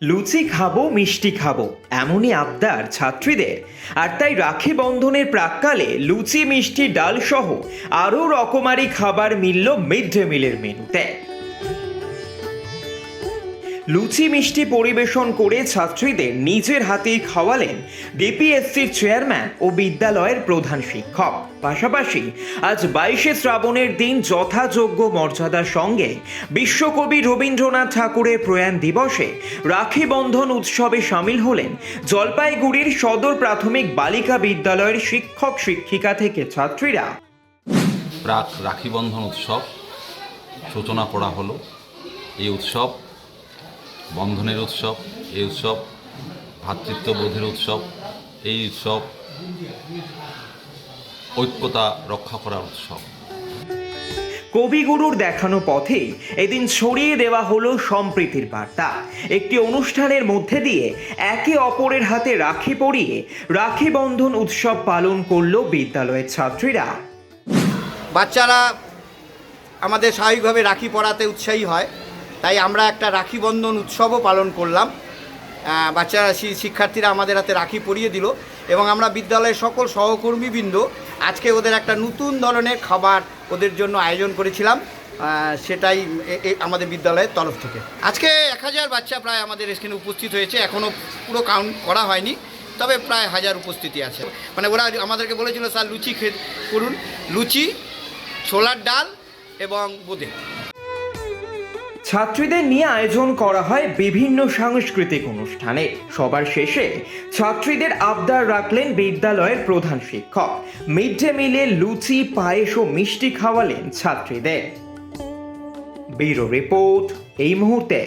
লুচি খাবো মিষ্টি খাবো এমনই আবদার ছাত্রীদের। আর তাই রাখি বন্ধনের প্রাক্কালে লুচি মিষ্টি ডাল সহ আরও রকমারি খাবার মিলল মিড ডে মিলের মেনুতে। লুচি মিষ্টি পরিবেশন করে ছাত্রীদের নিজের হাতেই খাওয়ালেন ডিপিএসসির চেয়ারম্যান ও বিদ্যালয়ের প্রধান শিক্ষক। পাশাপাশি আজ 22শে শ্রাবণের দিন যথাযোগ্য মর্যাদার সঙ্গে বিশ্বকবি রবীন্দ্রনাথ ঠাকুরের প্রয়াণ দিবসে রাখি বন্ধন উৎসবে সামিল হলেন জলপাইগুড়ির সদর প্রাথমিক বালিকা বিদ্যালয়ের শিক্ষক শিক্ষিকা থেকে ছাত্রীরা। প্রাক রাখি বন্ধন উৎসব সূচনা করা হলো। এই উৎসব বন্ধনের উৎসব, এই উৎসব ভ্রাতৃত্ববোধের উৎসব, এই উৎসব ঐক্যতা রক্ষা করার উৎসব। কবিগুরুর দেখানো পথেই এদিন ছড়িয়ে দেওয়া হলো সম্প্রীতির বার্তা। একটি অনুষ্ঠানের মধ্যে দিয়ে একে অপরের হাতে রাখি পরিয়ে রাখি বন্ধন উৎসব পালন করলো বিদ্যালয়ের ছাত্রীরা। বাচ্চারা আমাদের স্বাভাবিকভাবে রাখি পরাতে উৎসাহী হয়, তাই আমরা একটা রাখি বন্ধন উৎসবও পালন করলাম। বাচ্চারা শিক্ষার্থীরা আমাদের হাতে রাখি পরিয়ে দিল এবং আমরা বিদ্যালয়ের সকল সহকর্মীবৃন্দ আজকে ওদের একটা নতুন ধরনের খাবার ওদের জন্য আয়োজন করেছিলাম। সেটাই আমাদের বিদ্যালয়ের তরফ থেকে আজকে 1000 বাচ্চা প্রায় আমাদের এখানে উপস্থিত হয়েছে। এখনও পুরো কাউন্ট করা হয়নি, তবে প্রায় 1000 উপস্থিতি আছে। মানে ওরা আমাদেরকে বলেছিল স্যার লুচি করুন, লুচি, ছোলার ডাল এবং বোঁদে। ছাত্রীদের নিয়ে আয়োজন করা হয় বিভিন্ন সাংস্কৃতিক অনুষ্ঠানে। সবার শেষে ছাত্রীদের আবদার রাখলেন বিদ্যালয়ের প্রধান শিক্ষক। মিড ডে মিলে লুচি, পায়েস ও মিষ্টি খাওয়ালেন ছাত্রীদের। ব্যুরো রিপোর্ট এই মুহূর্তে।